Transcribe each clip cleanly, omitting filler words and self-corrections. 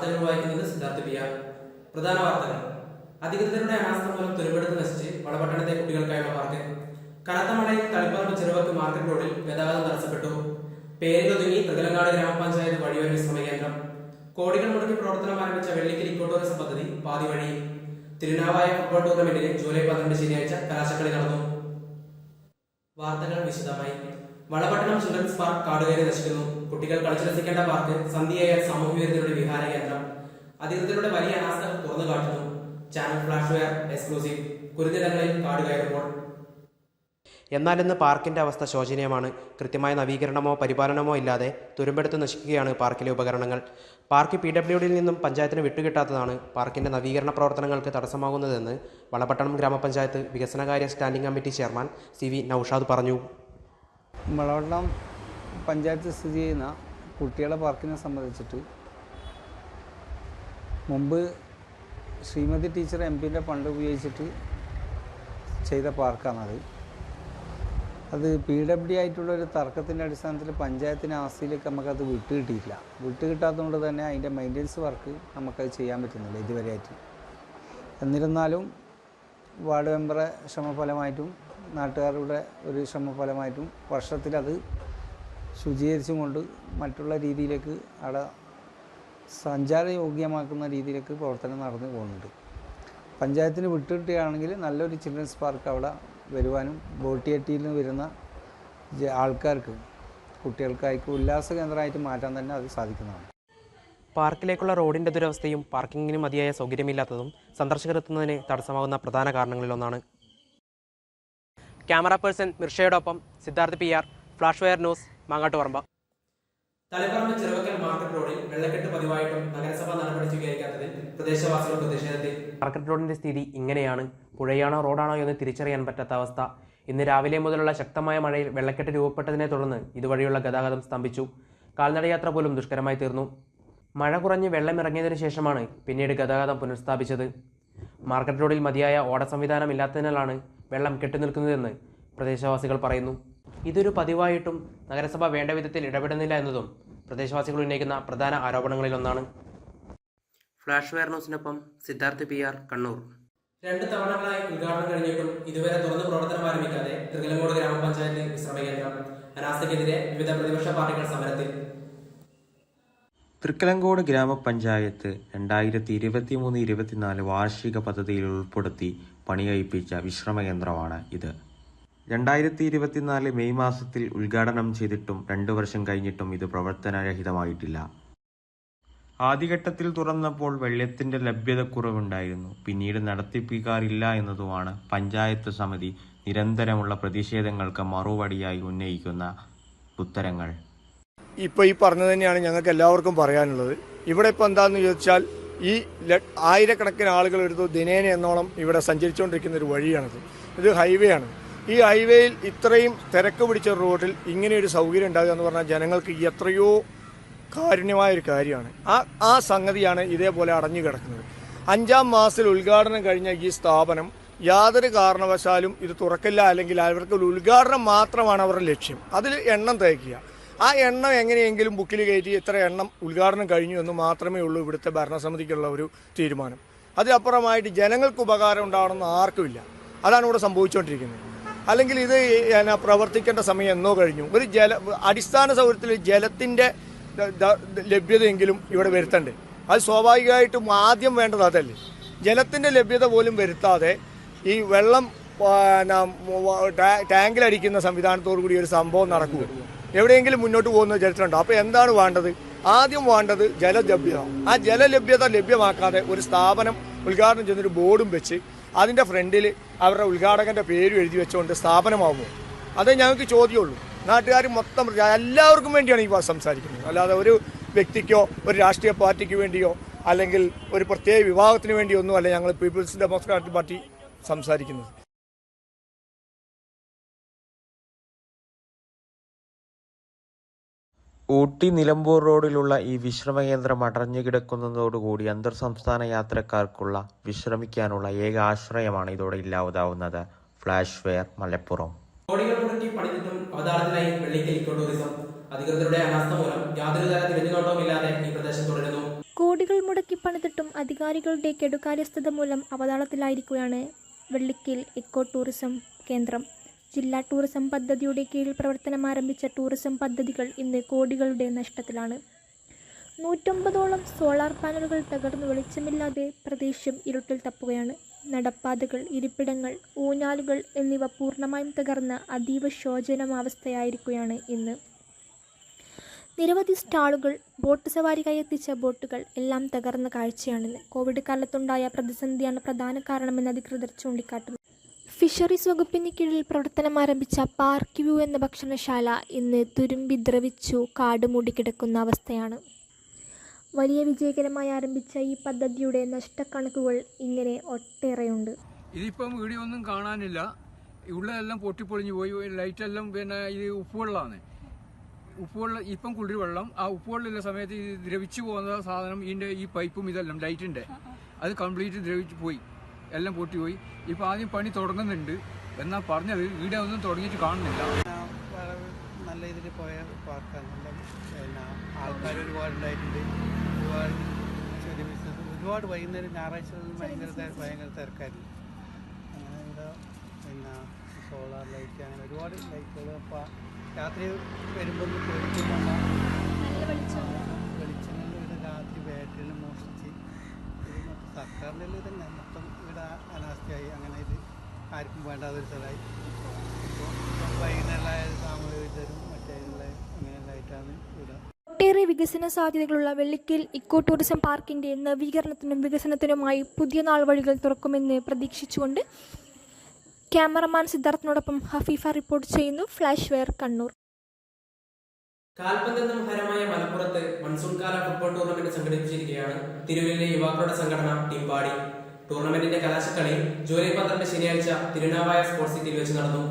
വാർത്തകൾ വായിക്കുന്നത് Siddhartha P R. പ്രധാന വാർത്തകൾ. അധികൃതരുടെ അനാസ്ഥ മൂലം തുരുമ്പെടുത്ത് നശിച്ച് വളപട്ടണത്തെ കുട്ടികൾക്കായുള്ള പാർക്ക്. കനത്ത മഴയിൽ തളിപ്പറമ്പ് ചെറുവക്ക് മാർക്കറ്റ് റോഡിൽ ഗതാഗതം തടസ്സപ്പെട്ടു. പേരിലൊതുങ്ങി തൃകലങ്ങാട് ഗ്രാമപഞ്ചായത്ത് വഴിയൊരു വിശ്രമ കേന്ദ്രം. കോടികൾ മുടക്കി പ്രവർത്തനം ആരംഭിച്ച വെള്ളിക്കൽ ഇക്കോ ടൂറിസം പദ്ധതി പാതി വഴി. തിരുനാവായ ഫുട്ബോൾ ടൂർണമെന്റിന് ജൂലൈ 12 ശനിയാഴ്ച കലാശക്കളി നടന്നു. വാർത്തകൾ വിശദമായി. വളപട്ടണം ചിൽഡ്രൻസ് പാർക്ക് കാടുകയറി നശിക്കുന്നു. കുട്ടികൾ കളിച്ചുരസിക്കേണ്ട പാർക്ക് സന്ധ്യയായ സാമൂഹ്യ വിരുദ്ധരുടെ വിഹാര കേന്ദ്രം. അധികൃതരുടെ വലിയ അനാസ്ഥ തുറന്നു കാട്ടുന്നു. Channel Flash Wire exclusive. കുരുന്നിടങ്ങളിൽ കാട് കയറുമ്പോൾ. എന്നാൽ ഇന്ന് പാർക്കിന്റെ അവസ്ഥ ശോചനീയമാണ്. കൃത്യമായ നവീകരണമോ പരിപാലനമോ ഇല്ലാതെ തുരുമ്പെടുത്ത് നശിക്കുകയാണ് പാർക്കിലെ ഉപകരണങ്ങൾ. പാർക്ക് PWDയിൽ നിന്നും പഞ്ചായത്തിന് വിട്ടുകിട്ടാത്തതാണ് പാർക്കിന്റെ നവീകരണ പ്രവർത്തനങ്ങൾക്ക് തടസ്സമാകുന്നതെന്ന് വളപട്ടണം ഗ്രാമപഞ്ചായത്ത് വികസനകാര്യ standing committee chairman CV Noushad പറഞ്ഞു. വളപട്ടണം പഞ്ചായത്ത് സ്ഥിതി ചെയ്യുന്ന കുട്ടികളെ പാർക്കിനെ സംബന്ധിച്ചിട്ട് മുമ്പ് ശ്രീമതി ടീച്ചർ MP-ൻ്റെ ഫണ്ട് ഉപയോഗിച്ചിട്ട് ചെയ്ത പാർക്കാണത്. അത് PWD ആയിട്ടുള്ളൊരു തർക്കത്തിൻ്റെ അടിസ്ഥാനത്തിൽ പഞ്ചായത്തിൻ്റെ ആസ്തിയിലേക്ക് നമുക്കത് വിട്ടുകിട്ടിയില്ല. വിട്ടുകിട്ടാത്തതുകൊണ്ട് തന്നെ അതിൻ്റെ മെയിൻ്റനൻസ് വർക്ക് നമുക്കത് ചെയ്യാൻ പറ്റുന്നില്ല ഇതുവരെയായിട്ട്. എന്നിരുന്നാലും വാർഡ് മെമ്പറെ ശ്രമഫലമായിട്ടും നാട്ടുകാരുടെ ഒരു ശ്രമഫലമായിട്ടും വർഷത്തിലത് ശുചീകരിച്ചും കൊണ്ട് മറ്റുള്ള രീതിയിലേക്ക് അവിടെ സഞ്ചാരയോഗ്യമാക്കുന്ന രീതിയിലേക്ക് പ്രവർത്തനം നടന്നു പോകുന്നുണ്ട്. പഞ്ചായത്തിന് വിട്ടുകിട്ടുകയാണെങ്കിൽ നല്ലൊരു ചിൽഡ്രൻസ് പാർക്ക് അവിടെ വരുവാനും ബോട്ടിയെട്ടിയിൽ നിന്ന് വരുന്ന ആൾക്കാർക്ക് കുട്ടികൾക്കായിട്ട് ഉല്ലാസ കേന്ദ്രമായിട്ട് മാറ്റാൻ തന്നെ അത് സാധിക്കുന്നതാണ്. പാർക്കിലേക്കുള്ള റോഡിന്റെ ദുരവസ്ഥയും പാർക്കിങ്ങിന് മതിയായ സൗകര്യമില്ലാത്തതും സന്ദർശകർ എത്തുന്നതിന് തടസ്സമാകുന്ന പ്രധാന കാരണങ്ങളിലൊന്നാണ്. ക്യാമറ പേഴ്സൺ മിർഷയോടൊപ്പം Siddhartha PR, Flash Wire news, Mangattuparamba. Taliparamba Cheruvakkal market റോഡിൽ വെള്ളക്കെട്ട് പതിവായിട്ടും നഗരസഭ നടപടി സ്വീകരിക്കാത്തതിൽ പ്രദേശവാസികൾ പ്രതിഷേധത്തിൽ. മാർക്കറ്റ് റോഡിന്റെ സ്ഥിതി ഇങ്ങനെയാണ്. പുഴയാണോ റോഡാണോ എന്ന് തിരിച്ചറിയാൻ പറ്റാത്ത അവസ്ഥ. ഇന്ന് രാവിലെ മുതലുള്ള ശക്തമായ മഴയിൽ വെള്ളക്കെട്ട് രൂപപ്പെട്ടതിനെ തുടർന്ന് ഇതുവഴിയുള്ള ഗതാഗതം സ്തംഭിച്ചു. കാൽനടയാത്ര പോലും ദുഷ്കരമായി തീർന്നു. മഴ കുറഞ്ഞ് വെള്ളം ഇറങ്ങിയതിനു ശേഷമാണ് പിന്നീട് ഗതാഗതം പുനഃസ്ഥാപിച്ചത്. മാർക്കറ്റ് റോഡിൽ മതിയായ ഓട സംവിധാനം ഇല്ലാത്തതിനാലാണ് വെള്ളം കെട്ടുനിൽക്കുന്നതെന്ന് പ്രദേശവാസികൾ പറയുന്നു. ഇതൊരു പതിവായിട്ടും നഗരസഭ വേണ്ട വിധത്തിൽ ഇടപെടുന്നില്ല എന്നതും പ്രദേശവാസികൾ ഉന്നയിക്കുന്ന പ്രധാന ആരോപണങ്ങളിലൊന്നാണ്. ഫ്ലാഷ് വെയർ ന്യൂസിനൊപ്പം സിദ്ധാർത്ഥ PR, കണ്ണൂർ. 2 തവണകളായി ഉദ്ഘാടനം കഴിഞ്ഞിട്ടും ഇതുവരെ തുറന്ന് പ്രവർത്തനം ആരംഭിക്കാതെ തൃകലങ്ങോട് ഗ്രാമപഞ്ചായത്ത് വിശ്രമ കേന്ദ്രം. അനാസ്ഥയ്ക്കെതിരെ വിവിധ പ്രതിപക്ഷ പാർട്ടികൾ സമരത്തിൽ. തൃക്കലങ്കോട് ഗ്രാമപഞ്ചായത്ത് 2023-24 വാർഷിക പദ്ധതിയിൽ ഉൾപ്പെടുത്തി പണികഴിപ്പിച്ച വിശ്രമ കേന്ദ്രമാണ് ഇത്. 2024 മെയ് മാസത്തിൽ ഉദ്ഘാടനം ചെയ്തിട്ടും 2 വർഷം കഴിഞ്ഞിട്ടും ഇത് പ്രവർത്തനരഹിതമായിട്ടില്ല. ആദ്യഘട്ടത്തിൽ തുറന്നപ്പോൾ വെള്ളത്തിന്റെ ലഭ്യതക്കുറവുണ്ടായിരുന്നു. പിന്നീട് നടത്തിപ്പിക്കാറില്ല എന്നതുമാണ് പഞ്ചായത്ത് സമിതി നിരന്തരമുള്ള പ്രതിഷേധങ്ങൾക്ക് മറുപടിയായി ഉന്നയിക്കുന്ന ഉത്തരങ്ങൾ. ഇപ്പോൾ ഈ പറഞ്ഞു തന്നെയാണ് ഞങ്ങൾക്ക് എല്ലാവർക്കും പറയാനുള്ളത്. ഇവിടെ ഇപ്പോൾ എന്താണെന്ന് ചോദിച്ചാൽ ഈ ആയിരക്കണക്കിന് ആളുകൾ ഒരു ദിനേന എന്നോണം ഇവിടെ സഞ്ചരിച്ചുകൊണ്ടിരിക്കുന്ന ഒരു വഴിയാണിത്. ഇത് ഹൈവേ ആണ്. ഈ ഹൈവേയിൽ ഇത്രയും തിരക്ക് പിടിച്ച റോഡിൽ ഇങ്ങനെയൊരു സൗകര്യം ഉണ്ടാകുക എന്ന് പറഞ്ഞാൽ ജനങ്ങൾക്ക് എത്രയോ കാരുണ്യമായൊരു കാര്യമാണ്. ആ സംഗതിയാണ് ഇതേപോലെ അടഞ്ഞു കിടക്കുന്നത്. 5-ാം മാസത്തിൽ ഉദ്ഘാടനം കഴിഞ്ഞ ഈ സ്ഥാപനം യാതൊരു കാരണവശാലും ഇത് തുറക്കില്ല. അല്ലെങ്കിൽ അവർക്ക് ഉദ്ഘാടനം മാത്രമാണ് അവരുടെ ലക്ഷ്യം. അതിൽ എണ്ണം തയ്ക്കുക. ആ എണ്ണം എങ്ങനെയെങ്കിലും ബുക്കിൽ കയറ്റി എത്ര എണ്ണം ഉദ്ഘാടനം കഴിഞ്ഞു എന്ന് മാത്രമേ ഉള്ളൂ ഇവിടുത്തെ ഭരണസമിതിക്കുള്ള ഒരു തീരുമാനം. അതിലപ്പുറമായിട്ട് ജനങ്ങൾക്ക് ഉപകാരം ഉണ്ടാവണമെന്ന് ആർക്കുമില്ല. അതാണ് ഇവിടെ സംഭവിച്ചുകൊണ്ടിരിക്കുന്നത്. അല്ലെങ്കിൽ ഇത് പ്രവർത്തിക്കേണ്ട സമയം എന്നോ കഴിഞ്ഞു. ഒരു അടിസ്ഥാന സൗകര്യത്തിൽ ജലത്തിൻ്റെ ലഭ്യതയെങ്കിലും ഇവിടെ വരുത്തണ്ടേ. അത് സ്വാഭാവികമായിട്ടും ആദ്യം വേണ്ടത് അതല്ലേ. ജലത്തിൻ്റെ ലഭ്യത പോലും വരുത്താതെ ഈ വെള്ളം ടാങ്കിലടിക്കുന്ന സംവിധാനത്തോടു കൂടി ഒരു സംഭവം നടക്കുക എവിടെയെങ്കിലും മുന്നോട്ട് പോകുന്ന ചരിത്രമുണ്ടോ? അപ്പോൾ എന്താണ് വേണ്ടത്? ആദ്യം വേണ്ടത് ജലലഭ്യത. ആ ജലലഭ്യത ലഭ്യമാക്കാതെ ഒരു സ്ഥാപനം ഉദ്ഘാടനം ചെയ്യുന്നൊരു ബോർഡും വെച്ച് അതിൻ്റെ ഫ്രണ്ടിൽ അവരുടെ ഉദ്ഘാടകൻ്റെ പേരും എഴുതി വെച്ചുകൊണ്ട് സ്ഥാപനമാകുമോ? അതേ ഞങ്ങൾക്ക് ചോദ്യമുള്ളൂ. നാട്ടുകാർ മൊത്തം എല്ലാവർക്കും വേണ്ടിയാണ് ഈ സംസാരിക്കുന്നത്. അല്ലാതെ ഒരു വ്യക്തിക്കോ ഒരു രാഷ്ട്രീയ പാർട്ടിക്ക് വേണ്ടിയോ അല്ലെങ്കിൽ ഒരു പ്രത്യേക വിഭാഗത്തിന് വേണ്ടിയോ ഒന്നുമല്ല ഞങ്ങൾ പീപ്പിൾസ് ഡെമോക്രാറ്റിക് പാർട്ടി സംസാരിക്കുന്നത്. ഊട്ടി നിലമ്പൂർ റോഡിലുള്ള ഈ വിശ്രമകേന്ദ്രം അടഞ്ഞു കിടക്കുന്നതോടുകൂടി അന്തർ സംസ്ഥാന യാത്രക്കാർക്കുള്ള വിശ്രമിക്കാനുള്ള ഏക ആശ്രയമാണ് ഇതോടെ ഇല്ലാതാവുന്നത്. Flash wear, Malappuram. കോടികൾ മുടക്കി പണിതിട്ടും അവതാളത്തിലായി വെള്ളിക്കൽ ഇക്കോ ടൂറിസം. അധികൃതരുടെ അനാസ്ഥ മൂലം യാതൊരു തര തിരിഞ്ഞുനോട്ടവുമില്ലാതെ ഈ പ്രദേശം തുടരുന്നു. കോടികൾ മുടക്കി പണിതിട്ടും അധികാരികളുടെ കെടുകാര്യസ്ഥത മൂലം അവതാളത്തിലായിരിക്കുകയാണ് വെള്ളിക്കൽ ഇക്കോ ടൂറിസം കേന്ദ്രം. ജില്ലാ ടൂറിസം പദ്ധതിയുടെ കീഴിൽ പ്രവർത്തനം ആരംഭിച്ച ടൂറിസം പദ്ധതികൾ ഇന്ന് കോടികളുടെ നഷ്ടത്തിലാണ്. 150ഓളം സോളാർ പാനലുകൾ തകർന്നു വെളിച്ചമില്ലാതെ പ്രദേശം ഇരുട്ടിൽ തപ്പുകയാണ്. നടപ്പാതകൾ, ഇരിപ്പിടങ്ങൾ, ഊഞ്ഞാലുകൾ എന്നിവ പൂർണ്ണമായും തകർന്ന അതീവ ശോചനീയാവസ്ഥയായിരിക്കുകയാണ് ഇന്ന്. നിരവധി സ്റ്റാളുകൾ, ബോട്ട് സവാരിക്കായി എത്തിച്ച ബോട്ടുകൾ എല്ലാം തകർന്ന കാഴ്ചയാണിന്ന്. കോവിഡ് കാലത്തുണ്ടായ പ്രതിസന്ധിയാണ് പ്രധാന കാരണമെന്ന് അധികൃതർ ചൂണ്ടിക്കാട്ടുന്നു. ഫിഷറീസ് വകുപ്പിന് കീഴിൽ പ്രവർത്തനം ആരംഭിച്ച പാർക്ക് വ്യൂ എന്ന ഭക്ഷണശാല ഇന്ന് തുരുമ്പി ദ്രവിച്ചു കാട് മൂടിക്കിടക്കുന്ന അവസ്ഥയാണ്. വലിയ വിജയകരമായി ആരംഭിച്ച ഈ പദ്ധതിയുടെ നഷ്ടക്കണക്കുകൾ ഇങ്ങനെ ഒട്ടേറെയുണ്ട്. ഇതിപ്പം വീഡിയോ ഒന്നും കാണാനില്ല. ഉള്ളതെല്ലാം പൊട്ടിപ്പൊളിഞ്ഞു പോയി. ലൈറ്റെല്ലാം പിന്നെ ഇത് ഉപ്പുവെള്ളമാണ്. ഉപ്പുവെള്ളം ഇപ്പം കുളിർവെള്ളം. ആ ഉപ്പുവെള്ളമുള്ള സമയത്ത് ഇത് ദ്രവിച്ചു പോകുന്ന സാധനം ഇതിൻ്റെ ഈ പൈപ്പും ഇതെല്ലാം ലൈറ്റിൻ്റെ അത് കംപ്ലീറ്റ് ദ്രവിച്ചു പോയി, എല്ലാം പൊട്ടിപ്പോയി. ഇപ്പം ആദ്യം പണി തുടങ്ങുന്നുണ്ട് എന്നാൽ പറഞ്ഞത് ഇവിടെ ഒന്നും തുടങ്ങിയിട്ട് കാണുന്നില്ല. നല്ല ഇതിൽ പോയ പാർക്കാണ്. പിന്നെ ആൾക്കാർ ഒരുപാടുണ്ടായിട്ടുണ്ട്. ഒരുപാട് ചെറിയ ബിസിനസ് ഒരുപാട് വൈകുന്നേരം ഞായറാഴ്ചകളിൽ ഭയങ്കര തിരക്കായിരുന്നു. അങ്ങനെ ഇവിടെ പിന്നെ സോളാർ ലൈറ്റ് അങ്ങനെ ഒരുപാട് ലൈറ്റുകൾ. അപ്പോൾ രാത്രി വരുമ്പോൾ വെളിച്ചങ്ങളിൽ ഇവിടെ രാത്രി ബാറ്ററിയിൽ മോഷ്ടിച്ച് സർക്കാരിൻ്റെ തന്നെ മൊത്തം ഇവിടെ അനാസ്ഥയായി. അങ്ങനെ ഇത് ആർക്കും വേണ്ടാതൊരു സ്ഥലമായി. ഇപ്പോൾ വൈകുന്നേരമായ സാമൂഹ്യ വിദ്യരും മറ്റേ അങ്ങനെയുള്ളതായിട്ടാണ് ഇവിടെ. ഒട്ടേറെ വികസന സാധ്യതകളുള്ള വെള്ളിക്കൽ ഇക്കോ ടൂറിസം പാർക്കിൻ്റെ നവീകരണത്തിനും വികസനത്തിനുമായി പുതിയ നാൾ വഴികൾ തുറക്കുമെന്ന് പ്രതീക്ഷിച്ചുകൊണ്ട് ക്യാമറമാൻ സിദ്ധാർത്ഥിനോടൊപ്പം ഹഫീഫ റിപ്പോർട്ട് ചെയ്യുന്നു. Flash wear, Kannur. കാൽപന്തെന്നും ഹരമായ മലപ്പുറത്ത് മൺസൂൺ കാല ഫുട്ബോൾ ടൂർണമെന്റ് സംഘടിപ്പിച്ചിരിക്കുകയാണ്. തിരൂരിലെ യുവാക്കളുടെ സംഘടന ടീം പാടി. ടൂർണമെന്റിന്റെ കലാശക്കളി ജൂലൈ 12 ശനിയാഴ്ച തിരുനാവായ സ്പോർട്സ് സിറ്റിയിൽ വെച്ച് നടന്നു.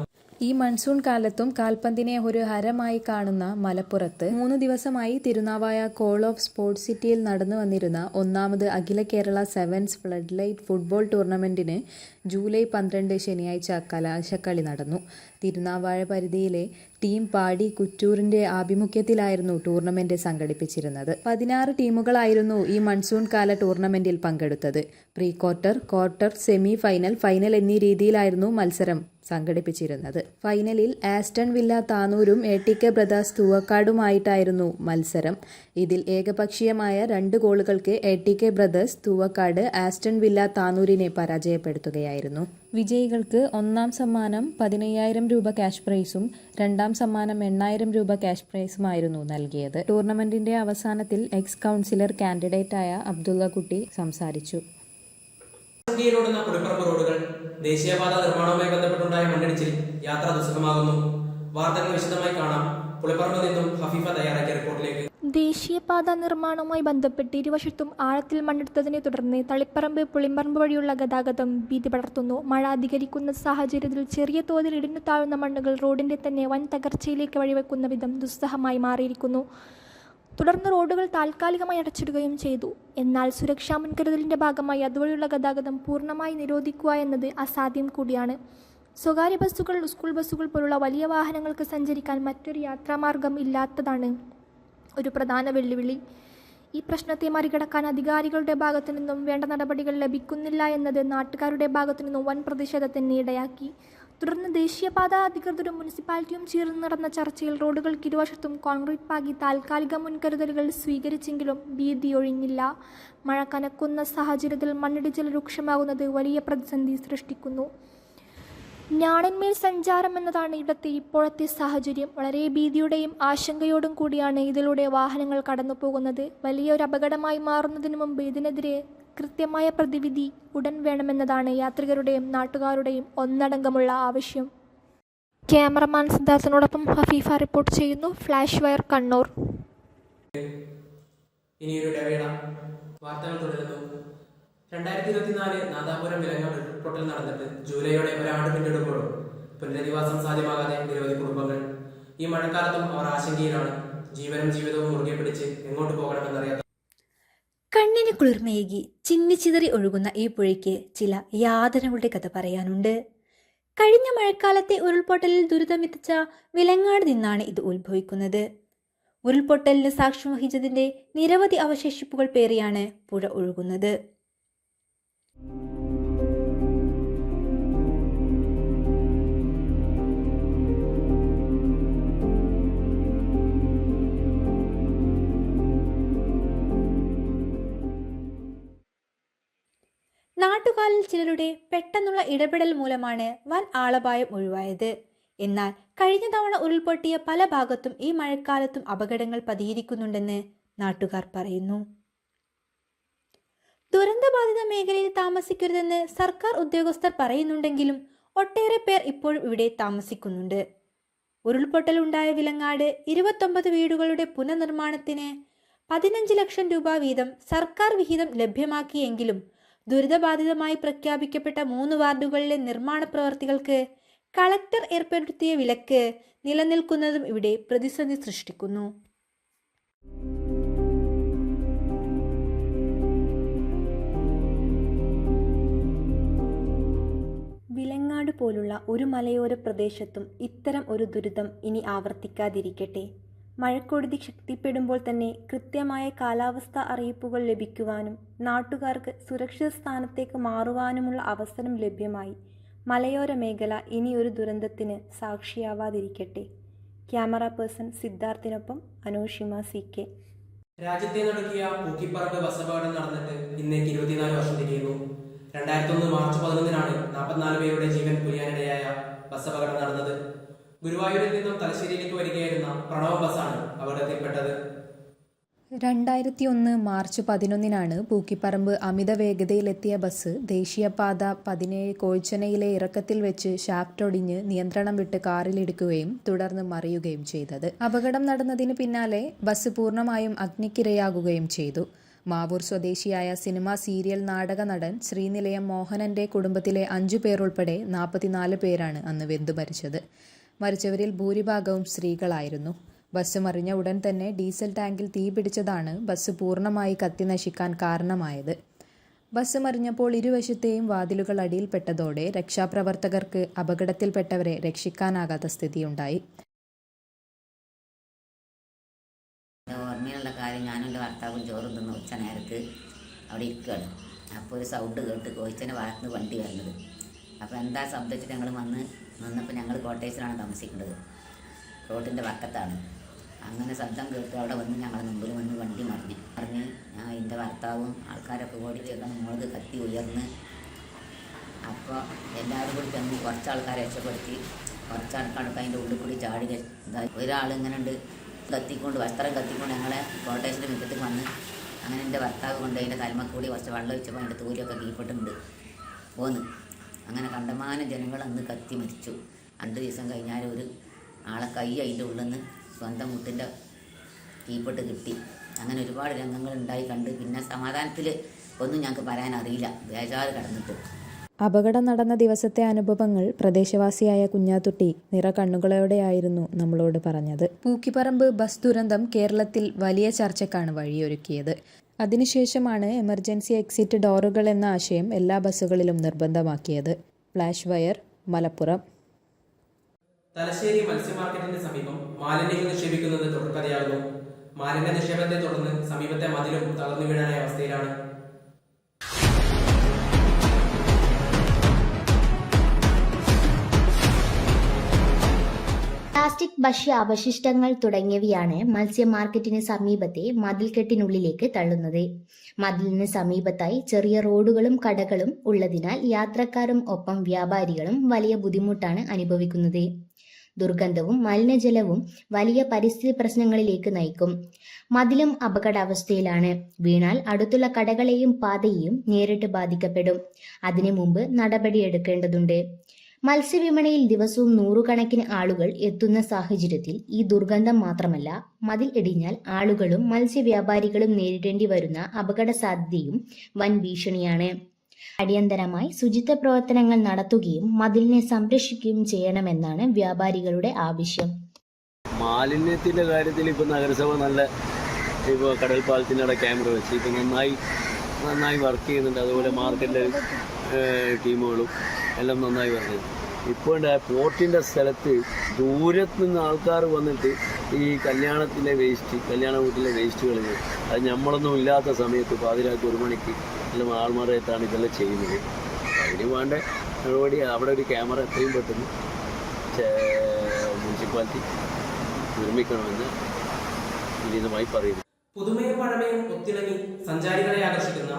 ഈ മൺസൂൺ കാലത്തും കാൽപന്തിനെ ഒരു ഹരമായി കാണുന്ന മലപ്പുറത്ത് 3 ദിവസമായി തിരുനാവായ കോൾ ഓഫ് സ്പോർട്സ് സിറ്റിയിൽ നടന്നു വന്നിരുന്ന 1ാമത് അഖില Kerala sevens flood light football ടൂർണമെന്റിന് ജൂലൈ 12 ശനിയാഴ്ച കലാശക്കളി നടന്നു. തിരുനാവായ പരിധിയിലെ ടീം പാടി കുറ്റൂരിന്റെ ആഭിമുഖ്യത്തിലായിരുന്നു ടൂർണമെന്റ് സംഘടിപ്പിച്ചിരുന്നത്. 16 ടീമുകളായിരുന്നു ഈ മൺസൂൺ കാല ടൂർണമെന്റിൽ പങ്കെടുത്തത്. Pre quarter, quarter, semi final, final എന്നീ രീതിയിലായിരുന്നു മത്സരം സംഘടിപ്പിച്ചിരുന്നത്. ഫൈനലിൽ ആസ്റ്റൺ വില്ല താനൂരും ATK ബ്രദേഴ്സ് തൂവക്കാടുമായിട്ടായിരുന്നു മത്സരം. ഇതിൽ ഏകപക്ഷീയമായ 2 ഗോളുകൾക്ക് ATK brothers Thoovakkad Aston villa താനൂരിനെ പരാജയപ്പെടുത്തുകയായിരുന്നു. വിജയികൾക്ക് 1ാം സമ്മാനം 15,000 രൂപ ക്യാഷ് പ്രൈസും 2ാം സമ്മാനം 8,000 രൂപ ക്യാഷ് പ്രൈസുമായിരുന്നു നൽകിയത്. ടൂർണമെന്റിന്റെ അവസാനത്തിൽ എക്സ് കൗൺസിലർ കാൻഡിഡേറ്റായ അബ്ദുള്ള കുട്ടി സംസാരിച്ചു. പുളിപ്പറമ്പ് റോഡുകൾ ദേശീയപാത നിർമ്മാണവുമായി ബന്ധപ്പെട്ടുണ്ടായ മണ്ണിടിച്ചിൽ യാത്ര ദുസ്സഹമാകുന്നു. വാർത്തകൾ വിശദമായി കാണാം. പുളിപ്പറമ്പിൽ നിന്നും ഹഫീഫ തയ്യാറാക്കിയ റിപ്പോർട്ടിലേക്ക്. ദേശീയപാത നിർമ്മാണവുമായി ബന്ധപ്പെട്ട് ഇരുവശത്തും ആഴത്തിൽ മണ്ണെടുത്തതിനെ തുടർന്ന് തളിപ്പറമ്പ് പുളിമ്പറമ്പ് വഴിയുള്ള ഗതാഗതം ഭീതി പടർത്തുന്നു. മഴ അധികരിക്കുന്ന സാഹചര്യത്തിൽ ചെറിയ തോതിൽ ഇടിഞ്ഞു താഴുന്ന മണ്ണുകൾ റോഡിന്റെ തന്നെ വൻ തകർച്ചയിലേക്ക് വഴിവെക്കുന്ന വിധം ദുസ്സഹമായി മാറിയിരിക്കുന്നു. തുടർന്ന് റോഡുകൾ താൽക്കാലികമായി അടച്ചിടുകയും ചെയ്തു. എന്നാൽ സുരക്ഷാ മുൻകരുതലിന്റെ ഭാഗമായി അതുവഴിയുള്ള ഗതാഗതം പൂർണ്ണമായി നിരോധിക്കുക എന്നത് അസാധ്യം കൂടിയാണ്. സ്വകാര്യ ബസ്സുകൾ, സ്കൂൾ ബസ്സുകൾ പോലുള്ള വലിയ വാഹനങ്ങൾക്ക് സഞ്ചരിക്കാൻ മറ്റൊരു യാത്രാമാർഗം ഇല്ലാത്തതാണ് ഒരു പ്രധാന വെല്ലുവിളി. ഈ പ്രശ്നത്തെ മറികടക്കാൻ അധികാരികളുടെ ഭാഗത്തു നിന്നും വേണ്ട നടപടികൾ ലഭിക്കുന്നില്ല എന്നത് നാട്ടുകാരുടെ ഭാഗത്തു നിന്നും വൻ പ്രതിഷേധത്തിന് ഇടയാക്കി. തുടർന്ന് ദേശീയപാത അധികൃതരും മുനിസിപ്പാലിറ്റിയും ചേർന്ന് നടന്ന ചർച്ചയിൽ റോഡുകൾക്ക് ഇരുവശത്തും കോൺക്രീറ്റ് പാകി താൽക്കാലിക മുൻകരുതലുകൾ സ്വീകരിച്ചെങ്കിലും ഭീതി ഒഴിഞ്ഞില്ല. മഴ കനക്കുന്ന സാഹചര്യത്തിൽ മണ്ണിടിച്ചിൽ രൂക്ഷമാകുന്നത് വലിയ പ്രതിസന്ധി സൃഷ്ടിക്കുന്നു. ഞാണന്മേൽ സഞ്ചാരം എന്നതാണ് ഇവിടുത്തെ ഇപ്പോഴത്തെ സാഹചര്യം. വളരെ ഭീതിയുടെയും ആശങ്കയോടും കൂടിയാണ് ഇതിലൂടെ വാഹനങ്ങൾ കടന്നു പോകുന്നത്. വലിയൊരു അപകടമായി മാറുന്നതിന് മുമ്പ് ഇതിനെതിരെ കൃത്യമായ പ്രതിവിധി ഉടൻ വേണമെന്നതാണ് യാത്രികരുടെയും നാട്ടുകാരുടെയും ഒന്നടങ്കമുള്ള ആവശ്യം. ക്യാമറമാൻ സിദ്ധാർത്ഥിനോടൊപ്പം ഹഫീഫ റിപ്പോർട്ട് ചെയ്യുന്നു. Flash wear, Kannur. ഇനിയൊരു ഇടവേള. വാർത്തകൾ തുടരുന്നു. 2024 നാദാപുരം വിലങ്ങാട് ഉരുൾപൊട്ടൽ നടന്നിട്ട് ജൂലൈയോടെ ഒരാണ്ട് പിന്നിടുമ്പോഴും പുനരധിവാസം സാധ്യമാകാതെ നിരവധി കുടുംബങ്ങൾ. ഈ മഴക്കാലത്തും അവർ ആശങ്കയിലാണ്. ജീവനും ജീവിതവും മുറുകെ പിടിച്ച് എങ്ങോട്ട് പോകണമെന്നറിയാത്ത. കണ്ണിന് കുളിർമയേകി ചിന്നിച്ചിതറി ഒഴുകുന്ന ഈ പുഴയ്ക്ക് ചില യാതനകളുടെ കഥ പറയാനുണ്ട്. കഴിഞ്ഞ മഴക്കാലത്തെ ഉരുൾപൊട്ടലിൽ ദുരിതം വിതച്ച വിലങ്ങാട് നിന്നാണ് ഇത് ഉത്ഭവിക്കുന്നത്. ഉരുൾപൊട്ടലിന് സാക്ഷ്യം വഹിച്ചതിന്റെ നിരവധി അവശേഷിപ്പുകൾ പേറിയാണ് പുഴ ഒഴുകുന്നത്. നാട്ടുകാരിൽ ചിലരുടെ പെട്ടെന്നുള്ള ഇടപെടൽ മൂലമാണ് വൻ ആളപായം ഒഴിവായത്. എന്നാൽ കഴിഞ്ഞ തവണ ഉരുൾപൊട്ടിയ പല ഭാഗത്തും ഈ മഴക്കാലത്തും അപകടങ്ങൾ പതിയിരിക്കുന്നുണ്ടെന്ന് നാട്ടുകാർ പറയുന്നു. ദുരന്തബാധിത മേഖലയിൽ താമസിക്കരുതെന്ന് സർക്കാർ ഉദ്യോഗസ്ഥർ പറയുന്നുണ്ടെങ്കിലും ഒട്ടേറെ പേർ ഇപ്പോഴും ഇവിടെ താമസിക്കുന്നുണ്ട്. ഉരുൾപൊട്ടലുണ്ടായ വിലങ്ങാട് 29 വീടുകളുടെ പുനർനിർമ്മാണത്തിന് 15 ലക്ഷം രൂപ വീതം സർക്കാർ വിഹിതം ലഭ്യമാക്കിയെങ്കിലും ദുരിതബാധിതമായി പ്രഖ്യാപിക്കപ്പെട്ട 3 വാർഡുകളിലെ നിർമ്മാണ പ്രവർത്തികൾക്ക് കളക്ടർ ഏർപ്പെടുത്തിയ വിലക്ക് നിലനിൽക്കുന്നതും ഇവിടെ പ്രതിസന്ധി സൃഷ്ടിക്കുന്നു. വിലങ്ങാട് പോലുള്ള ഒരു മലയോര പ്രദേശത്തും ഇത്തരം ഒരു ദുരിതം ഇനി ആവർത്തിക്കാതിരിക്കട്ടെ. മഴക്കെടുതി ശക്തിപ്പെടുമ്പോൾ തന്നെ കൃത്യമായ കാലാവസ്ഥാ അറിയിപ്പുകൾ ലഭിക്കുവാനും നാട്ടുകാർക്ക് സുരക്ഷിത സ്ഥാനത്തേക്ക് മാറുവാനുമുള്ള അവസരം ലഭ്യമായി മലയോര മേഖല ഇനിയൊരു ദുരന്തത്തിന് സാക്ഷിയാവാതിരിക്കട്ടെ. ക്യാമറ പേഴ്സൺ സിദ്ധാർത്ഥിനൊപ്പം അനോഷിമ CK. രാജ്യത്തെ നടുക്കിയ പൂക്കിപ്പറമ്പ് ബസ് അപകടം നടന്നിട്ട് ഇന്നേക്ക് 24 വർഷം തിരിയുന്നു. 2001 മാർച്ച് 11-നാണ് 44 പേരുടെ ജീവൻ പൊലിയാനിടയായ ബസ് അപകടം നടന്നത്. ഗുരുവായൂരിൽ നിന്നും തലശ്ശേരിയിലേക്ക് വരികയായിരുന്ന പ്രണവ ബസ്സാണ് അപകടത്തിൽപ്പെട്ടത്. 2001 മാർച്ച് 11-നാണ് പൂക്കിപ്പറമ്പ് അമിത വേഗതയിലെത്തിയ ബസ് ദേശീയപാത 17 കോഴിച്ചനയിലെ ഇറക്കത്തിൽ വെച്ച് ഷാഫ്റ്റ് ഒടിഞ്ഞ് നിയന്ത്രണം വിട്ട് കാറിലിടിക്കുകയും തുടർന്ന് മറിയുകയും ചെയ്തത്. അപകടം നടന്നതിന് പിന്നാലെ ബസ് പൂർണ്ണമായും അഗ്നിക്കിരയാകുകയും ചെയ്തു. മാവൂർ സ്വദേശിയായ സിനിമ സീരിയൽ നാടക നടൻ ശ്രീനിലയം മോഹനന്റെ കുടുംബത്തിലെ 5 പേർ ഉൾപ്പെടെ 44 പേരാണ് അന്ന് വെന്തു മരിച്ചത്. മരിച്ചവരിൽ ഭൂരിഭാഗവും സ്ത്രീകളായിരുന്നു. ബസ് മറിഞ്ഞ ഉടൻ തന്നെ ഡീസൽ ടാങ്കിൽ തീപിടിച്ചതാണ് ബസ് പൂർണ്ണമായി കത്തിനശിക്കാൻ കാരണമായത്. ബസ് മറിഞ്ഞപ്പോൾ ഇരുവശത്തെയും വാതിലുകൾ അടിയിൽപ്പെട്ടതോടെ രക്ഷാപ്രവർത്തകർക്ക് അപകടത്തിൽപ്പെട്ടവരെ രക്ഷിക്കാനാകാത്ത സ്ഥിതിയുണ്ടായി. ഓർമ്മയിലുള്ള കാര്യം, ഞാനും എൻ്റെ ഭർത്താവും ചോറും തിന്ന് ഉച്ച നേരത്ത് അവിടെ ഇരിക്കുകയാണ്. അപ്പോൾ ഒരു സൗണ്ട് കേട്ട് കോഴിച്ചൻ്റെ ഭാഗത്ത് നിന്ന് വണ്ടി വരുന്നത്. അപ്പോൾ എന്താ ശബ്ദിച്ചിട്ട് ഞങ്ങൾ നിന്നപ്പോൾ ഞങ്ങൾ കോട്ടേഴ്സിലാണ് താമസിക്കുന്നത്, റോഡിൻ്റെ പക്കത്താണ്. അങ്ങനെ ശബ്ദം കേട്ട് അവിടെ വന്ന് ഞങ്ങളുടെ മുമ്പിൽ വന്ന് വണ്ടി മറിഞ്ഞ് ഞാൻ എൻ്റെ ഭർത്താവും ആൾക്കാരൊക്കെ ഓടി ചെന്ന് മുകളിൽ കത്തി ഉയർന്ന്. അപ്പോൾ എല്ലാവരും കൂടി ചെന്ന് കുറച്ച് ആൾക്കാരെ രക്ഷപ്പെടുത്തി, കുറച്ച് ആൾക്കാർക്ക് അതിൻ്റെ ഉള്ളിൽ കൂടി ചാടി ഇതായി. ഒരാളിങ്ങനെ ഉണ്ട് വസ്ത്രം കത്തിക്കൊണ്ട് ഞങ്ങളെ കോട്ടേഴ്സിൻ്റെ മുറ്റത്തേക്ക് വന്ന്. അങ്ങനെ എൻ്റെ ഭർത്താവ് കൊണ്ട് അതിൻ്റെ തലമക്കൂടി കുറച്ച് വെള്ളം ഒഴിച്ചപ്പോൾ അതിൻ്റെ തൂരിയൊക്കെ കീപ്പെട്ടുണ്ട് പോന്ന്. അങ്ങനെ കണ്ടമാനം ജനങ്ങൾ അന്ന് കത്തി മരിച്ചു. 2 ദിവസം കഴിഞ്ഞാൽ ഒരു ആളെ കൈ അതിൻ്റെ ഉള്ളിൽ നിന്ന് സ്വന്തം മുട്ടിൻ്റെ തീപ്പെട്ട് കിട്ടി. അങ്ങനെ ഒരുപാട് രംഗങ്ങൾ ഉണ്ടായി കണ്ട്. പിന്നെ സമാധാനത്തിൽ ഒന്നും ഞങ്ങൾക്ക് പറയാൻ അറിയില്ല, ബേജാറ് കിടന്നിട്ട്. അപകടം നടന്ന ദിവസത്തെ അനുഭവങ്ങൾ പ്രദേശവാസിയായ കുഞ്ഞാത്തുട്ടി നിറകണ്ണുകളോടെയായിരുന്നു നമ്മളോട് പറഞ്ഞത്. പൂക്കിപ്പറമ്പ് ബസ് ദുരന്തം കേരളത്തിൽ വലിയ ചർച്ചയ്ക്കാണ് വഴിയൊരുക്കിയത്. അതിനുശേഷമാണ് എമർജൻസി എക്സിറ്റ് ഡോറുകൾ എന്ന ആശയം എല്ലാ ബസ്സുകളിലും നിർബന്ധമാക്കിയത്. Flash Wire, Malappuram. തലശ്ശേരി മത്സ്യ മാർക്കറ്റിന് സമീപം മാലിന്യങ്ങൾ നിക്ഷേപിക്കുന്നത് തുടർക്കഥയാകുന്നു. മാലിന്യ നിക്ഷേപത്തെ തുടർന്ന് സമീപത്തെ മതിലും തകർന്നു വീഴാനായ അവസ്ഥയിലാണ്. പ്ലാസ്റ്റിക് ഭക്ഷ്യ അവശിഷ്ടങ്ങൾ തുടങ്ങിയവയാണ് മത്സ്യ മാർക്കറ്റിന് സമീപത്തെ മതിൽക്കെട്ടിനുള്ളിലേക്ക് തള്ളുന്നത്. മതിലിന് സമീപത്തായി ചെറിയ റോഡുകളും കടകളും ഉള്ളതിനാൽ യാത്രക്കാരും ഒപ്പം വ്യാപാരികളും വലിയ ബുദ്ധിമുട്ടാണ് അനുഭവിക്കുന്നത്. ദുർഗന്ധവും മലിനജലവും വലിയ പരിസ്ഥിതി പ്രശ്നങ്ങളിലേക്ക് നയിക്കും. മതിലും അപകടാവസ്ഥയിലാണ്. വീണാൽ അടുത്തുള്ള കടകളെയും പാതയെയും നേരിട്ട് ബാധിക്കപ്പെടും. അതിനു മുമ്പ് നടപടിയെടുക്കേണ്ടതുണ്ട്. മത്സ്യവിപണിയിൽ ദിവസവും 100 കണക്കിന് ആളുകൾ എത്തുന്ന സാഹചര്യത്തിൽ ഈ ദുർഗന്ധം മാത്രമല്ല, മതിൽ ഇടിഞ്ഞാൽ ആളുകളും മത്സ്യവ്യാപാരികളും നേരിടേണ്ടി വരുന്ന അപകട സാധ്യതയും വൻ ഭീഷണിയാണ്. അടിയന്തരമായി ശുചിത്വ പ്രവർത്തനങ്ങൾ നടത്തുകയും മതിലിനെ സംരക്ഷിക്കുകയും ചെയ്യണമെന്നാണ് വ്യാപാരികളുടെ ആവശ്യം. മാലിന്യത്തിന്റെ കാര്യത്തിൽ ഇപ്പോൾ നഗരസഭ നല്ല ഇപ്പോൾ കടൽപ്പാലത്തിൻ്റെ അവിടെ ക്യാമറ വെച്ച് ഇപ്പോൾ നന്നായി വർക്ക് ചെയ്യുന്നുണ്ട്. അതുപോലെ മാർക്കറ്റിലെ ടീമുകളും എല്ലാം നന്നായി വരുന്നത്. ഇപ്പോൾ പോർട്ടിൻ്റെ സ്ഥലത്ത് ദൂരത്ത് നിന്ന് ആൾക്കാർ വന്നിട്ട് ഈ കല്യാണ വീട്ടിലെ വേസ്റ്റുകൾ അത് നമ്മളൊന്നും ഇല്ലാത്ത സമയത്ത് പാതിരാക്ക് 1 മണിക്ക് എല്ലാം ആൾമാരായിട്ടാണ് ഇതെല്ലാം ചെയ്യുന്നത്. അതിന് വേണ്ട നടപടി അവിടെ ഒരു ക്യാമറ എത്രയും പെട്ടെന്ന് മുനിസിപ്പാലിറ്റി നിർമ്മിക്കണമെന്ന് വിനീതമായി പറയുന്നു. പുതുമയും പഴമയും ഒത്തിണങ്ങി സഞ്ചാരികളെ ആകർഷിക്കുന്ന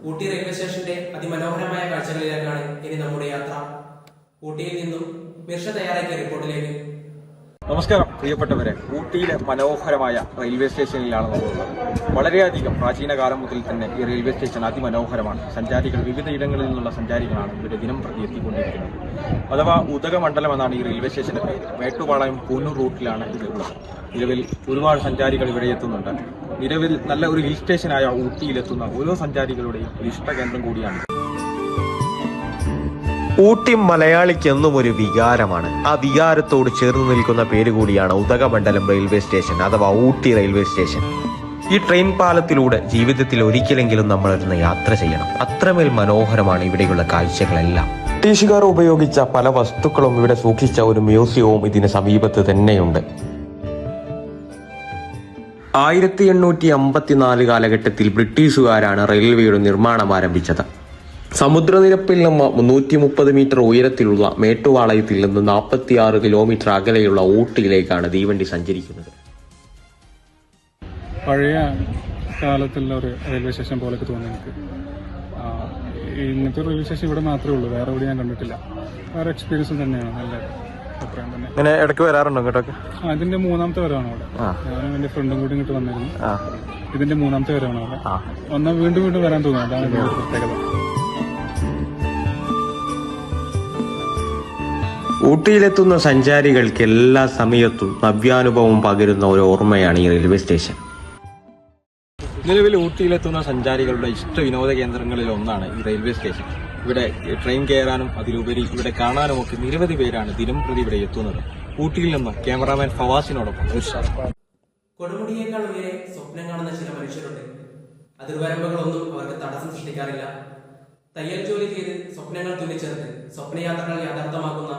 ഊട്ടി റെയിൽവേ സ്റ്റേഷന്റെ അതിമനോഹരമായ കാഴ്ചകളിലേക്കാണ് ഇനി നമ്മുടെ യാത്ര. ഊട്ടിയിൽ നിന്നും മിർഷ തയ്യാറാക്കിയ റിപ്പോർട്ടിലേക്ക്. നമസ്കാരം പ്രിയപ്പെട്ടവരെ, ഊട്ടിയിലെ മനോഹരമായ റെയിൽവേ സ്റ്റേഷനിലാണ് നമ്മളുള്ളത്. വളരെയധികം പ്രാചീന കാലം മുതൽ തന്നെ ഈ റെയിൽവേ സ്റ്റേഷൻ അതിമനോഹരമാണ്. സഞ്ചാരികൾ വിവിധ ഇടങ്ങളിൽ നിന്നുള്ള സഞ്ചാരികളാണ് ഇവിടെ ദിനം പ്രതി എത്തിക്കൊണ്ടിരിക്കുന്നത്. അഥവാ ഉദകമണ്ഡലം എന്നാണ് ഈ റെയിൽവേ സ്റ്റേഷന്റെ പേര്. മേട്ടുപാളയം കൂന്നൂർ റൂട്ടിലാണ് ഇത് ഉള്ളത്. നിലവിൽ ഒരുപാട് സഞ്ചാരികൾ ഇവിടെ എത്തുന്നുണ്ട്. നിലവിൽ നല്ല ഒരു ഹിൽ സ്റ്റേഷനായ ഊട്ടിയിലെത്തുന്ന ഓരോ സഞ്ചാരികളുടെയും ഒരു ഇഷ്ടകേന്ദ്രം കൂടിയാണ്. ഊട്ടി മലയാളിക്ക് എന്നും ഒരു വികാരമാണ്. ആ വികാരത്തോട് ചേർന്ന് നിൽക്കുന്ന പേര് കൂടിയാണ് ഉദകമണ്ഡലം റെയിൽവേ സ്റ്റേഷൻ അഥവാ ഊട്ടി റെയിൽവേ സ്റ്റേഷൻ. ഈ ട്രെയിൻ പാലത്തിലൂടെ ജീവിതത്തിൽ ഒരിക്കലെങ്കിലും നമ്മളൊന്ന് യാത്ര ചെയ്യണം. അത്രമേൽ മനോഹരമാണ് ഇവിടെയുള്ള കാഴ്ചകളെല്ലാം. ബ്രിട്ടീഷുകാർ ഉപയോഗിച്ച പല വസ്തുക്കളും ഇവിടെ സൂക്ഷിച്ച ഒരു മ്യൂസിയവും ഇതിന് സമീപത്ത് തന്നെയുണ്ട്. 1854 കാലഘട്ടത്തിൽ ബ്രിട്ടീഷുകാരാണ് റെയിൽവേയുടെ നിർമ്മാണം ആരംഭിച്ചത്. സമുദ്രനിരപ്പിൽ നിന്ന് 330 മീറ്റർ ഉയരത്തിലുള്ള മേട്ടുവാളയത്തിൽ നിന്ന് 46 കിലോമീറ്റർ അകലെയുള്ള ഊട്ടിയിലേക്കാണ് തീവണ്ടി സഞ്ചരിക്കുന്നത്. പഴയ കാലത്തുള്ള ഒരു റെയിൽവേ സ്റ്റേഷൻ പോലൊക്കെ തോന്നി എനിക്ക്. ഇങ്ങനത്തെ റെയിൽവേ സ്റ്റേഷൻ ഇവിടെ മാത്രമേ ഉള്ളൂ, വേറെ എവിടെ ഞാൻ കണ്ടിട്ടില്ല. വേറെ എക്സ്പീരിയൻസും തന്നെയാണ്, നല്ല അഭിപ്രായം തന്നെ. ഇങ്ങനെ ഇടയ്ക്ക് വരാറുണ്ടോ ഇങ്ങോട്ടൊക്കെ? ഇതിന്റെ 3ാമത്തെ വരവാണ് അവിടെ. ഞാനും എന്റെ ഫ്രണ്ടും കൂടി ഇങ്ങോട്ട് വന്നിരുന്നു. ഇതിന്റെ 3ാമത്തെ വരവാണ് അവിടെ. വന്നാൽ വീണ്ടും വീണ്ടും വരാൻ തോന്നുന്നു. അതാണ് ഇതിന്റെ പ്രത്യേകത. ഊട്ടിയിലെത്തുന്ന സഞ്ചാരികൾക്ക് എല്ലാ സമയത്തും നവ്യാനുഭവം പകരുന്ന ഒരു ഓർമ്മയാണ് ഈ റെയിൽവേ സ്റ്റേഷൻ. നിലവിൽ ഊട്ടിയിലെത്തുന്ന സഞ്ചാരികളുടെ ഇഷ്ട വിനോദ കേന്ദ്രങ്ങളിൽ ഒന്നാണ് ഈ റെയിൽവേ സ്റ്റേഷൻ. ഇവിടെ ട്രെയിൻ കയറാനും അതിലുപരി ഇവിടെ കാണാനും ഒക്കെ നിരവധി പേരാണ് ദിനം പ്രതി ഇവിടെ എത്തുന്നത്. ഊട്ടിയിൽ നിന്ന് ക്യാമറാമാൻ ഫവാസിനോടൊപ്പം. കൊടുമുടിയേക്കാൾ ഉയരെ സ്വപ്നം കാണുന്ന ചില മനുഷ്യരുണ്ട്. അതിർവരമ്പുകളൊന്നും അവർക്ക് തടസ്സം സൃഷ്ടിക്കാറില്ല. തയ്യൽ ജോലി ചെയ്ത് സ്വപ്നങ്ങൾ തുന്നിച്ചേർത്ത് സ്വപ്നയാത്രകൾ യാഥാർത്ഥ്യമാക്കുന്ന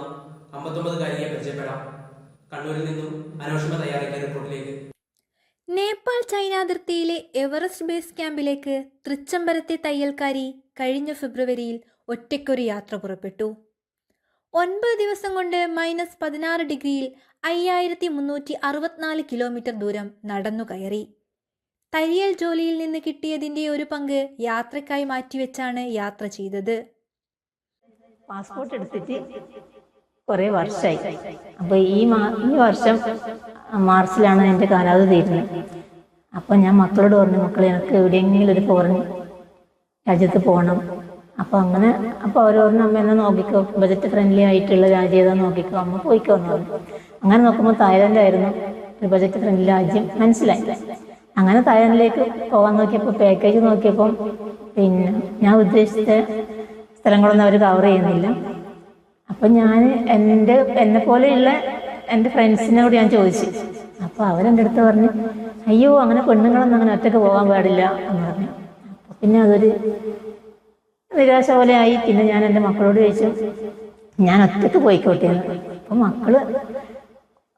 59-കാരിയെ പരിചയപ്പെടാം. കണ്ണൂരിൽ നിന്നും അനോഷിമ തയ്യാറാക്കിയ റിപ്പോർട്ടിലേക്ക്. നേപ്പാൾ ചൈന അതിർത്തിയിലെ എവറസ്റ്റ് ബേസ് ക്യാമ്പിലേക്ക് തൃച്ചംബരത്തെ തയ്യൽക്കാരി കഴിഞ്ഞ ഫെബ്രുവരിയിൽ ഒറ്റയ്ക്കൊരു യാത്ര പുറപ്പെട്ടു. 9 ദിവസം കൊണ്ട് -16 ഡിഗ്രിയിൽ 5364 കിലോമീറ്റർ ദൂരം നടന്നു കയറി. തയ്യൽ ജോലിയിൽ നിന്ന് കിട്ടിയതിൻ്റെ ഒരു പങ്ക് യാത്രക്കായി മാറ്റിവെച്ചാണ് യാത്ര ചെയ്തത്. പാസ്പോർട്ട് എടുത്തിട്ട് കുറേ വർഷമായി. അപ്പോൾ ഈ വർഷം മാർച്ചിലാണ് എൻ്റെ കാലാവധി തീരുന്നത്. അപ്പോൾ ഞാൻ മക്കളോട് പറഞ്ഞു, മക്കളെ എനിക്ക് എവിടെയെങ്കിലും ഒരു ഫോറിൻ രാജ്യത്ത് പോകണം. അപ്പോൾ അവർ പറഞ്ഞു, അമ്മ എന്നാ നോക്കിക്കോ, ബജറ്റ് ഫ്രണ്ട്ലി ആയിട്ടുള്ള രാജ്യം ഏതാ നോക്കിക്കോ, അമ്മ പോയിക്കോ എന്ന് പറഞ്ഞു. അങ്ങനെ നോക്കുമ്പോൾ തായ്ലാൻഡ് ആയിരുന്നു ഒരു ബജറ്റ് ഫ്രണ്ട്ലി രാജ്യം, മനസ്സിലായി. അങ്ങനെ തായ്ലാൻഡിലേക്ക് പോകാൻ നോക്കിയപ്പോൾ പാക്കേജ് നോക്കിയപ്പം പിന്നെ ഞാൻ ഉദ്ദേശിച്ച സ്ഥലങ്ങളൊന്നും അവർ കവർ ചെയ്യുന്നില്ല. അപ്പം ഞാൻ എന്നെ പോലെയുള്ള എൻ്റെ ഫ്രണ്ട്സിനോട് ഞാൻ ചോദിച്ചു. അപ്പോൾ അവരെൻ്റെ അടുത്ത് പറഞ്ഞു, അയ്യോ അങ്ങനെ പെണ്ണുങ്ങളൊന്നും അങ്ങനെ ഒറ്റയ്ക്ക് പോകാൻ പാടില്ല എന്ന് പറഞ്ഞു. അപ്പോൾ പിന്നെ അതൊരു നിരാശ പോലെ ആയി. പിന്നെ ഞാൻ എൻ്റെ മക്കളോട് ചോദിച്ചു, ഞാൻ ഒറ്റയ്ക്ക് പോയിക്കോട്ടെ. അപ്പം മക്കൾ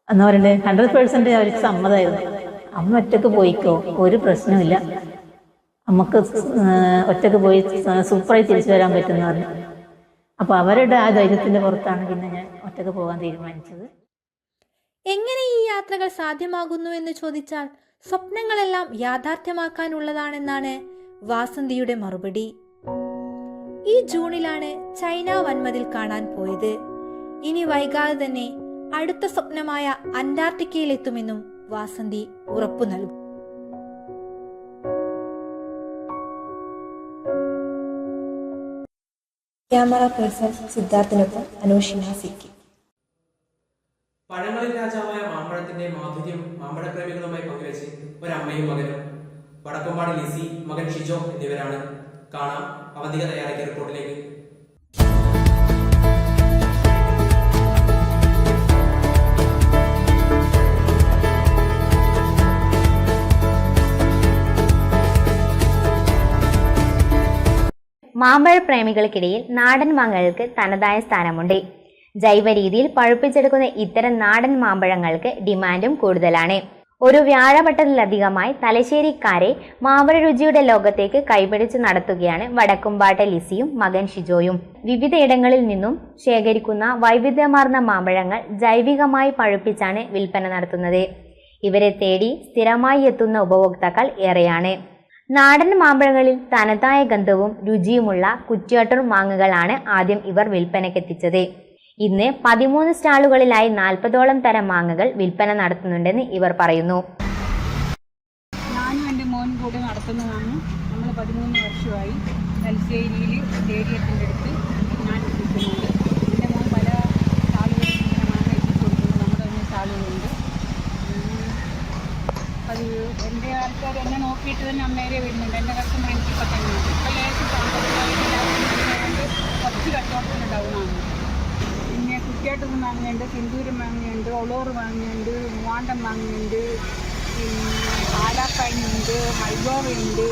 എന്താ പറയണ്ടേ, 100% അവർക്ക് സമ്മതമായിരുന്നു. അമ്മ ഒറ്റയ്ക്ക് പോയിക്കോ, ഒരു പ്രശ്നമില്ല, നമുക്ക് ഒറ്റയ്ക്ക് പോയി സൂപ്പറായി തിരിച്ചു വരാൻ പറ്റുമെന്ന് പറഞ്ഞു. അപ്പോൾ അവരുടെ ആ ധൈര്യത്തിൻ്റെ പുറത്താണ് പിന്നെ ഞാൻ ഒറ്റയ്ക്ക് പോകാൻ തീരുമാനിച്ചത്. എങ്ങനെ ഈ യാത്രകൾ സാധ്യമാകുന്നു എന്ന് ചോദിച്ചാൽ സ്വപ്നങ്ങളെല്ലാം യാഥാർത്ഥ്യമാക്കാനുള്ളതാണെന്നാണ് വാസന്തിയുടെ മറുപടി. ഈ ജൂണിലാണ് ചൈന വൻമതിൽ കാണാൻ പോയത്. ഇനി വൈകാതെ തന്നെ അടുത്ത സ്വപ്നമായ അന്റാർട്ടിക്കയിലെത്തുമെന്നും വാസന്തി ഉറപ്പു നൽകും. ക്യാമറ പേഴ്സൺ സിദ്ധാർത്ഥിനൊപ്പം അനോഷിമ സിക്കി. പഴങ്ങളിൽ രാജാവായ മാമ്പഴത്തിന്റെ മാധുര്യം മാമ്പഴപ്രേമികളുമായി പങ്കുവെച്ച് ഒരമ്മയും മകനും. വടക്കമ്പാട് ലിസി, മകൻ ഷിജോ എന്നിവരാണ്. കാണാം അവന്തിക തയ്യാറാക്കിയ റിപ്പോർട്ടിലേക്ക്. മാമ്പഴ പ്രേമികൾക്കിടയിൽ നാടൻ മാങ്ങകൾക്ക് തനതായ സ്ഥാനമുണ്ട്. ജൈവ രീതിയിൽ പഴുപ്പിച്ചെടുക്കുന്ന ഇത്തരം നാടൻ മാമ്പഴങ്ങൾക്ക് ഡിമാൻഡും കൂടുതലാണ്. ഒരു വ്യാഴവട്ടത്തിലധികമായി തലശ്ശേരിക്കാരെ മാമ്പഴ രുചിയുടെ ലോകത്തേക്ക് കൈപിടിച്ച് നടത്തുകയാണ് വടക്കുംപാട്ടെ ലിസിയും മകൻ ഷിജോയും. വിവിധയിടങ്ങളിൽ നിന്നും ശേഖരിക്കുന്ന വൈവിധ്യമാർന്ന മാമ്പഴങ്ങൾ ജൈവികമായി പഴുപ്പിച്ചാണ് വിൽപ്പന നടത്തുന്നത്. ഇവരെ തേടി സ്ഥിരമായി എത്തുന്ന ഉപഭോക്താക്കൾ ഏറെയാണ്. നാടൻ മാമ്പഴങ്ങളിൽ തനതായ ഗന്ധവും രുചിയുമുള്ള കുറ്റ്യാട്ടൂർ മാങ്ങകളാണ് ആദ്യം ഇവർ വിൽപ്പനയ്ക്കെത്തിച്ചത്. ഇന്ന് 13 സ്റ്റാളുകളിലായി 40ഓളം തരം മാങ്ങകൾ വിൽപ്പന നടത്തുന്നുണ്ടെന്ന് ഇവർ പറയുന്നു. ഞാനും എൻ്റെ മോനും കൂടെ നടത്തുന്നതാണ്. നമ്മൾ 13 വർഷമായി തലശ്ശേരിയിൽ സ്റ്റേഡിയത്തിൻ്റെ അടുത്ത് ഞാൻ വിൽക്കുന്നുണ്ട്. എൻ്റെ മോൻ പല സ്റ്റാളുകളിൽ മാങ്ങ എത്തിച്ചു കൊടുക്കുന്നത് നമ്മുടെ തന്നെ സ്റ്റാളുകളുണ്ട്. അത് എൻ്റെ ആൾക്കാർ എന്നെ നോക്കിയിട്ട് തന്നെ അമ്മേരെ വരുന്നുണ്ട്. എൻ്റെ കസ്റ്റമർ എനിക്കിപ്പോൾ തന്നെയുണ്ട്. ഇപ്പോൾ ലേശം സാമ്പത്തികമായിട്ട് കുറച്ച് കച്ചവടത്തിനുണ്ടാവുന്നതാണ്. പിന്നെ കുറ്റ്യാട്ടൂർ മാങ്ങയുണ്ട്, സിന്ദൂരം മാങ്ങയുണ്ട്, ഒളോറ് മാങ്ങയുണ്ട്, മൂവാണ്ടൻ മാങ്ങയുണ്ട്, പാലാപ്പഴമുണ്ട്, മൈഗോവയുണ്ട്,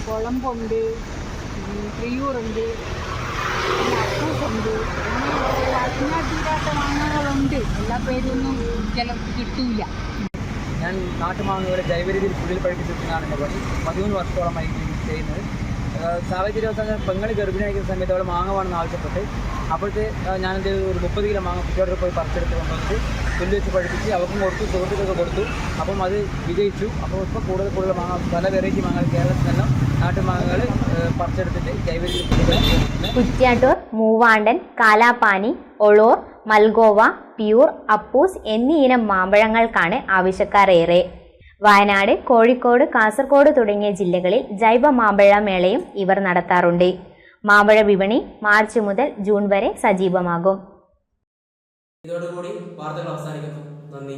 കുളമ്പുണ്ട്, പ്രിയൂറുണ്ട്, പിന്നെ അപ്പൂസുണ്ട്. അങ്ങനെ പറഞ്ഞാൽ തീരാത്ത മാങ്ങകളുണ്ട്. എല്ലാ പേരൊന്നും ചിലർക്ക് കിട്ടൂല. ഞാൻ നാട്ടുമാങ്ങകളെ ജൈവ രീതിയിൽ പുള്ളിൽ പഴിപ്പിച്ചെടുക്കുന്നതാണ് എൻ്റെ പണി. 13 വർഷത്തോളമായി ചെയ്യുന്നത്. സാഹചര്യം പെങ്ങൾ ഗർഭിണിയായിരിക്കുന്ന സമയത്ത് അവൾ മാങ്ങ വേണമെന്ന് ആവശ്യപ്പെട്ട് അപ്പോഴത്തെ ഞാനെന്ത് ഒരു 30 കിലോ മാങ്ങ കുറ്റിയോടെ പോയി പറിച്ചെടുത്ത് കൊണ്ടുവന്നിട്ട് പുല്ല് വെച്ച് പഠിപ്പിച്ച് അവർക്കും കൊടുത്തു, സുഹൃത്തുക്കൾക്ക് കൊടുത്തു. അപ്പം അത് വിജയിച്ചു. അപ്പോൾ ഇപ്പോൾ കൂടുതൽ മാങ്ങ പല വെറൈറ്റി മാങ്ങകൾ കേരളത്തിലെല്ലാം നാട്ടുമാങ്ങകൾ പറിച്ചെടുത്തിട്ട് ജൈവ രീതിയിൽ കുറ്റ്യാട്ടൂർ, മൂവാണ്ടൻ, കാലാപ്പാനി, ഒളൂർ, മൽഗോവ, പ്യൂർ, അപ്പൂസ് എന്നീ ഇനം മാമ്പഴങ്ങൾക്കാണ് ആവശ്യക്കാരേറെ. വയനാട്, കോഴിക്കോട്, കാസർഗോഡ് തുടങ്ങിയ ജില്ലകളിൽ ജൈവ മാമ്പഴ മേളയും ഇവർ നടത്താറുണ്ട്. മാമ്പഴ വിപണി മാർച്ച് മുതൽ ജൂൺ വരെ സജീവമാകും. ഇതോടുകൂടി വാർത്തകൾ അവസാനിക്കുന്നു. നന്ദി.